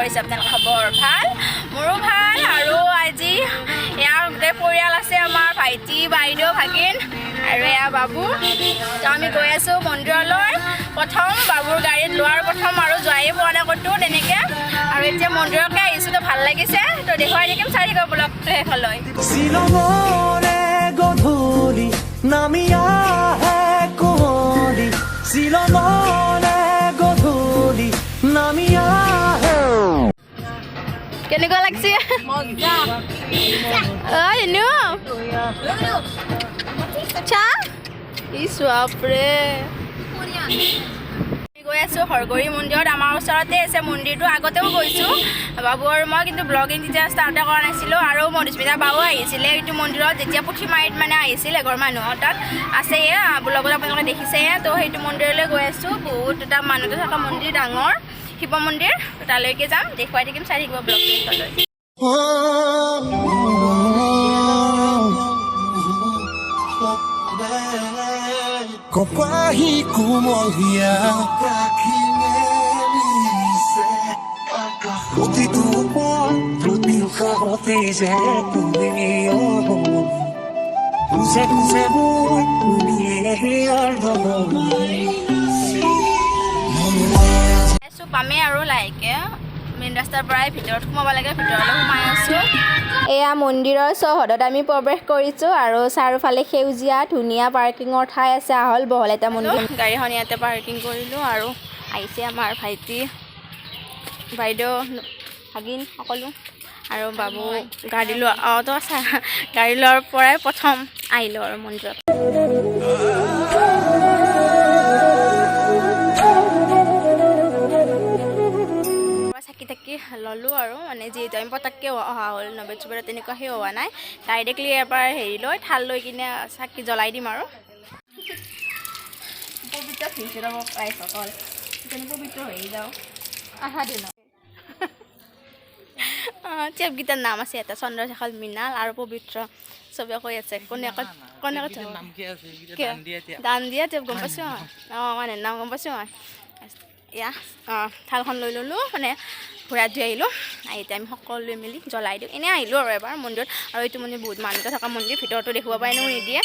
কৰিছে আপোনালোকৰ খবৰ ভাল মোৰো ভাল আৰু আজি ইয়াৰ গোটেই পৰিয়াল আছে আমাৰ ভাইটি বাইদেউ ভাগিন আৰু এয়া বাবু তো আমি গৈ আছোঁ মন্দিৰলৈ প্ৰথম বাবুৰ গাড়ীত লোৱাৰ প্ৰথম আৰু যোৱাই পোৱা নাই ক'তো তেনেকৈ আৰু এতিয়া মন্দিৰলৈকে আহিছোঁ তো ভাল লাগিছে তো দেখুৱাই থাকিম চাই থাকিব ব্লগটো শেষলৈ কেনেকুৱা লাগছে আচ্ছা ইছু বাপৰে গৈ আছোঁ হৰগৌৰী মন্দিৰত আমাৰ ওচৰতে আছে মন্দিৰটো আগতেও গৈছোঁ বাবু আৰু মই কিন্তু ব্লগিং তেতিয়া ষ্টাৰ্টে কৰা নাছিলোঁ আৰু মধুস্মিতা বাবু আহিছিলে এইটো মন্দিৰত যেতিয়া পুথিমাৰিত মানে আহিছিল এঘৰ মানুহৰ তাত আছে ব্লগত আপোনালোকে দেখিছে তো সেইটো মন্দিৰলৈ গৈ আছোঁ বহুত এটা মানুহটো থকা মন্দিৰ ডাঙৰ শিৱ মন্দিৰ তালৈকে যাম দেখুৱাই থাকিম চাই থাকিব ব্লগটো শেষলৈ Kopahi kumohia Roti tu po Roti ka roti se Kumio Kuse kuse boy Kumio পামে আৰু লাহেকৈ মেইন ৰাস্তাৰ পৰাই ভিতৰত সোমাব লাগে ভিতৰলৈ সোমাই আছোঁ এয়া মন্দিৰৰ চৌহদত আমি প্ৰৱেশ কৰিছোঁ আৰু চাৰিওফালে সেউজীয়া ধুনীয়া পাৰ্কিঙৰ ঠাই আছে আহল বহল এটা মন্দিৰ গাড়ীখন ইয়াতে পাৰ্কিং কৰিলোঁ আৰু আহিছে আমাৰ ভাইটি বাইদেউ ভাগিন সকলো আৰু বাবু গাড়ী লোৱা তো গাড়ী লোৱাৰ পৰাই প্ৰথম আহিলোঁ আৰু মন্দিৰত ললোঁ আৰু মানে যিহেতু আমি পটককৈ অহা হ'ল নবেদ চুবেৰত তেনেকুৱা সেই হোৱা নাই ডাইৰেক্টলি ইয়াৰ পৰা হেৰি লৈ থাল লৈ কিনে চাকি জ্বলাই দিম আৰু পবিত্ৰ ফিউচাৰ সকল পবিত্ৰ হৈ যাওঁ আহা দিন চেপকেইটাৰ নাম আছে এটা চন্দ্ৰশেখৰ মৃণাল আৰু পবিত্ৰ চবে কৈ আছে কোনে দান দিয়া চেপ গম পাইছোঁ মানে নাম গম পাইছোঁ মই এয়া থালখন লৈ ল'লোঁ মানে ঘূৰাই ধুই আহিলোঁ এতিয়া আমি সকলোৱে মিলি জ্বলাই দিওঁ এনেই আহিলোঁ আৰু এবাৰ মন্দিৰত আৰু এইটো মন্দিৰ বহুত মানুহ থকা মন্দিৰ ভিতৰতো দেখুৱাব পাৰে এনেও নিদিয়ে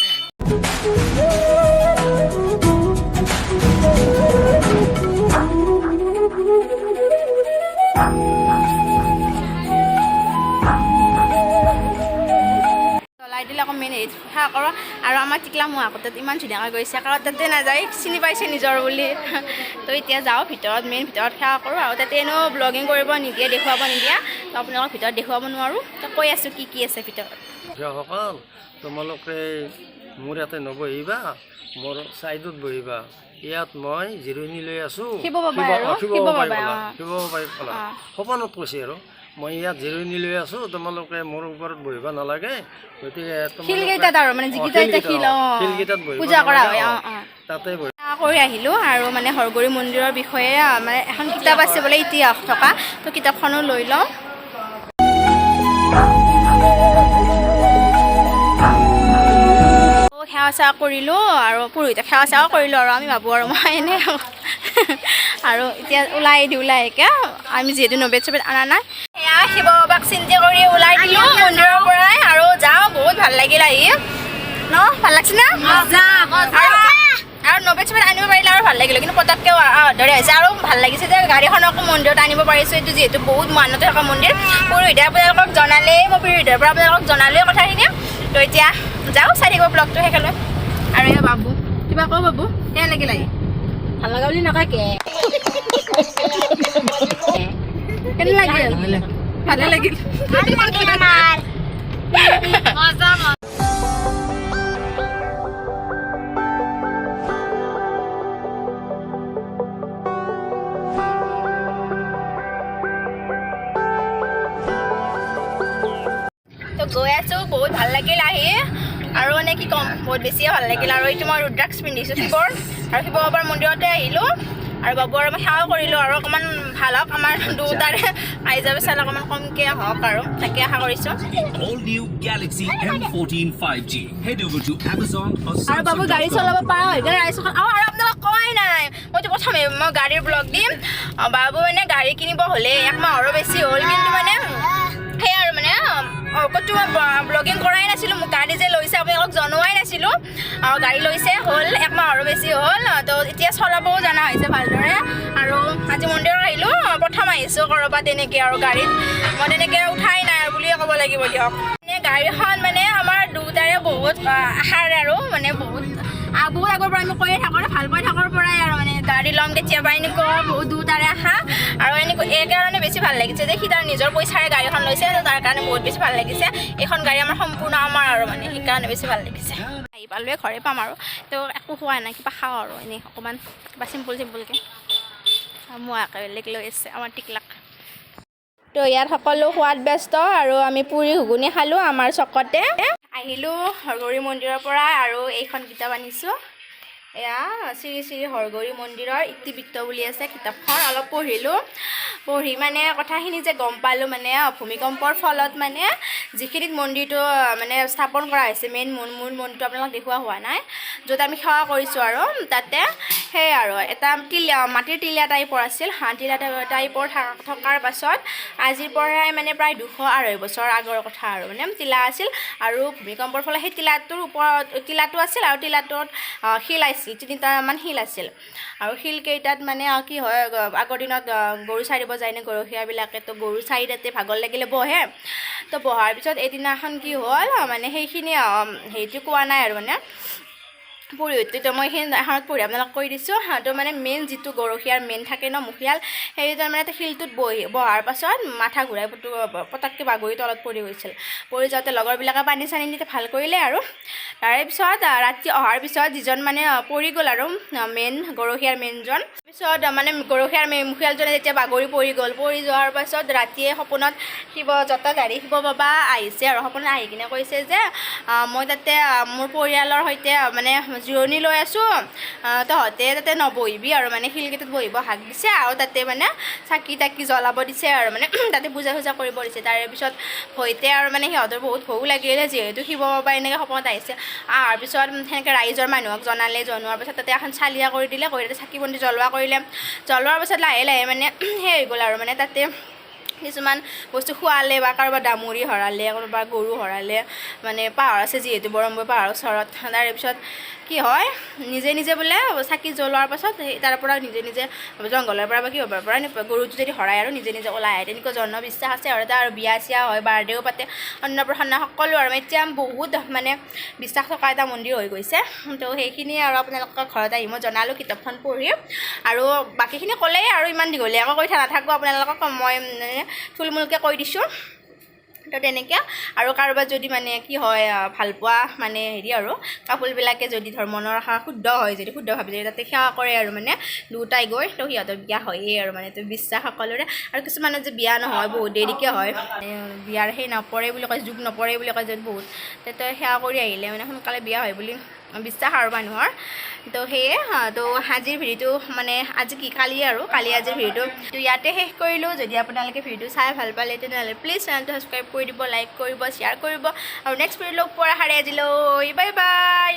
জ্বলাই দিলে আকৌ মেইন হেৰি সেৱা কৰোঁ আৰু আমাৰ টিকলা মোৰ আগতে ইমান ধুনীয়াকৈ গৈছে কাৰণ তাতে নাযায় চিনি পাইছে নিজৰ বুলি তো এতিয়া যাওঁ ভিতৰত মেইন ভিতৰত সেৱা কৰোঁ আৰু তাতে এনেও ব্লগিং কৰিব নিদিয়ে দেখুৱাব নিদিয়ে তো আপোনালোকক ভিতৰত দেখুৱাব নোৱাৰোঁ তো কৈ আছোঁ কি আছে ভিতৰত সকল তোমালোকে মোৰ ইয়াতে নবহিবা মোৰ ছাইডত বহিবা ইয়াত মই জিৰণি লৈ আছোঁ শিৱ বাবাই সপোনত কৈছে আৰু মই ইয়াত জিৰণি লৈ আছোঁ তোমালোকে মোৰ ওপৰত বহিব নালাগে গতিকে তাতে কৰি আহিলোঁ আৰু মানে হৰগৌৰী মন্দিৰৰ বিষয়ে মানে এখন কিতাপ আছে বোলে ইতিহাস থকা তো কিতাপখনো লৈ লওঁ সেৱা চেৱা কৰিলোঁ আৰু পুৰোহিতক সেৱা চেৱা কৰিলোঁ আৰু আমি বাবু আৰু মই এনেই আৰু এতিয়া ওলাই দিওঁ লাহেকৈ আমি যিহেতু নবেদ চবেদ অনা নাই সেয়া শিৱ বাবাক চিন্তা কৰি ওলাই দিলোঁ মন্দিৰৰ পৰাই আৰু যাওঁ বহুত ভাল লাগিল আহি ন ভাল লাগছে না আৰু নবেদ চবেদ আনিব পাৰিলে আৰু ভাল লাগিলে কিন্তু পটককৈ দৰে হৈছে আৰু ভাল লাগিছে যে গাড়ীখনকো মন্দিৰত আনিব পাৰিছোঁ এইটো যিহেতু বহুত মানুহ থকা মন্দিৰ পুৰোহিতে আপোনালোকক জনালেই মই পুৰোহিতৰ পৰা আপোনালোকক জনালেই কথাখিনি তো এতিয়া যাওঁ চাই থাকিব ব্লগটো শেষলৈ আৰু এয়া বাবু কিবা কওঁ বাবু কেনে লাগিল আহি ভাল লগা বুলি নকয় কেনে লাগিল ভালে লাগিল তো গৈ আছোঁ বহুত ভাল লাগিল আহি আৰু মানে কি ক'ম বহুত বেছিয়ে ভাল লাগিল আৰু এইটো মই ৰুদ্ৰাক্ষ পিন্ধিছোঁ শিৱৰ আৰু শিৱ বাবাৰ মন্দিৰতে আহিলোঁ আৰু বাবু আৰু মই সেৱা কৰিলোঁ আৰু অকণমান ভাল হওক আমাৰ দুটাৰে আইজা পেচাল অকণমান কমকৈ হওক আৰু তাকে আশা কৰিছোঁ আৰু বাবু গাড়ী চলাব পৰা হয় আপোনালোকক কোৱাই নাই মইতো প্ৰথমে মই গাড়ীৰ ব্লগ দিম বাবু মানে গাড়ী কিনিব হ'লে 1 মাহৰো বেছি হ'ল কিন্তু মানে সেই আৰু মানে ক'তো মই ব্লগিং কৰাই নাছিলোঁ মোক গাড়ী যে লৈছে আপোনালোকক জনোৱাই নাছিলোঁ গাড়ী লৈছে হ'ল 1 মাহৰো বেছি হ'ল তো এতিয়া চলাবও জনা হৈছে ভালদৰে আৰু আজি মন্দিৰত আহিলোঁ প্ৰথম আহিছোঁ ক'ৰবাত তেনেকৈ আৰু গাড়ীত মই তেনেকৈ উঠাই নাই আৰু বুলিয়ে ক'ব লাগিব দিয়ক মানে গাড়ীখন মানে আমাৰ দুটাৰে বহুত আশাৰ আৰু মানে বহুত আগৰ পৰা আমি কৈয়ে থাকোঁ ভাল পাই থাকৰ পৰাই আৰু মানে গাড়ী ল'ম কেতিয়াবা এনেকুৱা বহুত দুটাৰে আশা আৰু এনেকুৱা এই কাৰণে বেছি ভাল লাগিছে যে সি তাৰ নিজৰ পইচাৰে গাড়ীখন লৈছে তাৰ কাৰণে বহুত বেছি ভাল লাগিছে এইখন গাড়ী আমাৰ সম্পূৰ্ণ আমাৰ আৰু মানে সেইকাৰণে বেছি ভাল লাগিছে আহি পালোৱে ঘৰে পাম আৰু তো একো খোৱা নাই কিবা খাওঁ আৰু এনেই অকণমান কিবা চিম্পুলকৈ মোৱাকৈ বেলেগ লৈ আছে আমাৰ টিকলাক তো ইয়াত সকলো সোৱাদ ব্যস্ত আৰু আমি পুৰি ঘুগুনি খালোঁ আমাৰ চকতে আহিলোঁ হৰগৌৰী মন্দিৰৰ পৰা আৰু এইখন কিতাপ আনিছোঁ এয়া শ্ৰী শ্ৰী হৰগৌৰী মন্দিৰৰ ইতিবৃত্ত বুলি আছে কিতাপখন অলপ পঢ়িলোঁ পঢ়ি মানে কথাখিনি যে গম পালোঁ মানে ভূমিকম্পৰ ফলত মানে যিখিনিত মন্দিৰটো মানে স্থাপন কৰা হৈছে মূল মন্দিৰটো আপোনালোকক দেখুওৱা হোৱা নাই য'ত আমি সেৱা কৰিছোঁ আৰু তাতে সেই আৰু এটা মাটিৰ টিলীয়া টাইপৰ আছিল টিলীয়া টাইপৰ থকাৰ পাছত আজিৰ পৰাই মানে প্ৰায় 200-250 বছৰ আগৰ কথা আৰু মানে টিলা আছিল আৰু ভূমিকম্পৰ ফলত সেই টিলাটোৰ ওপৰত টিলাটো আছিল আৰু টিলাটোত শিল আছিল 3টামান শিল আছিল আৰু শিলকেইটাত মানে কি হয় আগৰ দিনত গৰু চাৰিব যায় নে গৰখীয়াবিলাকে তো গৰু চাৰিটাতে ভাগৰ লাগিলে বহে তো বহাৰ পিছত এদিনাখন কি হ'ল মানে সেইখিনি হেৰিটো কোৱা নাই আৰু মানে পঢ়িটো মই সেইখিনি এখনত পঢ়ি আপোনালোক কৈ দিছোঁ তো মানে মেইন যিটো গৰখীয়াৰ মেইন থাকে ন মুখিয়াল সেইটো মানে শিলটোত বহাৰ পাছত মাথা ঘূৰাই পটককৈ বাগৰি তলত পৰি গৈছিল পৰি যাওঁতে লগৰবিলাকে পানী চানী দি ভাল কৰিলে আৰু তাৰে পিছত ৰাতি অহাৰ পিছত যিজন মানে পৰি গ'ল আৰু মেইন গৰখীয়াৰ মেইনজন পিছত মানে গৰখীয়াৰ মুখিয়ালজনে যেতিয়া বাগৰি পৰি গ'ল পৰি যোৱাৰ পাছত ৰাতিয়ে সপোনত জটাধাৰী শিৱ বাবা আহিছে আৰু সপোনত আহি কিনে কৈছে যে মই তাতে মোৰ পৰিয়ালৰ সৈতে মানে জিৰণি লৈ আছোঁ তহঁতে তাতে নবহিবি আৰু মানে শিলকেইটাত বহিব হাক দিছে আৰু তাতে মানে চাকি তাকি জ্বলাব দিছে আৰু মানে তাতে পূজা চূজা কৰিব দিছে তাৰে পিছত ভয়তে আৰু মানে সিহঁতৰ বহুত ভয়ো লাগিলে যিহেতু শিৱ বাবা এনেকৈ সপোনত আহিছে অহাৰ পিছত সেনেকৈ ৰাইজৰ মানুহক জনোৱাৰ পাছত তাতে এখন চালিয়া কৰি দিলে কৰি তাতে চাকি বন্তি জ্বলোৱা কৰিলে জ্বলোৱাৰ পাছত লাহে লাহে মানে সেই হৈ গ'ল আৰু মানে তাতে কিছুমান বস্তু খোৱালে বা কাৰোবাৰ দামুৰি হৰালে কাৰোবাৰ গৰু হৰালে মানে পাহাৰ আছে যিহেতু বৰম্বৈ পাহাৰৰ ওচৰত তাৰে পিছত কি হয় নিজে নিজে বোলে চাকি জ্বলোৱাৰ পাছত তাৰ পৰা নিজে জংঘলৰ পৰা বা কিহৰ পৰা গৰুটো যদি হৰাই আৰু নিজে ওলাই আহে তেনেকুৱা জনবিশ্বাস আছে আৰু এটা আৰু বিয়া চিয়া হয় বাৰ্থডেও পাতে অন্নপ্ৰসন্ন সকলো আৰু এতিয়া বহুত মানে বিশ্বাস থকা এটা মন্দিৰ হৈ গৈছে তো সেইখিনিয়ে আৰু আপোনালোকৰ ঘৰত আহি মই জনালোঁ কিতাপখন পঢ়ি আৰু বাকীখিনি ক'লেই আৰু ইমান দীঘলীয়াকৈ কৈ নাথাকোঁ আপোনালোকক মই থুলমূলকৈ কৈ দিছোঁ তো তেনেকৈ আৰু কাৰোবাৰ যদি মানে কি হয় ভাল পোৱা মানে হেৰি আৰু কাপোৰবিলাকে যদি মনৰ আশা শুদ্ধ হয় যদি শুদ্ধভাৱে যদি তাতে সেৱা কৰে আৰু মানে দুটাই গৈ তো সিহঁতৰ বিয়া হয়েই আৰু মানে তো বিশ্বাস সকলোৰে আৰু কিছুমানৰ যে বিয়া নহয় বহুত দেৰিকৈ হয় বিয়াৰ সেই নপৰে বুলি কয় যুগ নপৰে বুলি কয় যদি বহুত তো সেৱা কৰি আহিলে মানে সোনকালে বিয়া হয় বুলি বিশ্বাস আৰু মানুহৰ তো সেয়ে তো আজিৰ ভিডিঅ'টো মানে আজি কি কালি আজিৰ ভিডিঅ'টো তো ইয়াতে শেষ কৰিলোঁ যদি আপোনালোকে ভিডিঅ'টো চাই ভাল পালে তেনেহ'লে প্লিজ চেনেলটো ছাবস্ক্ৰাইব কৰি দিব লাইক কৰিব শ্বেয়াৰ কৰিব আৰু নেক্সট ভিডিঅ' লগ পোৱাৰ আশাৰে আজিলৈ বাই বাই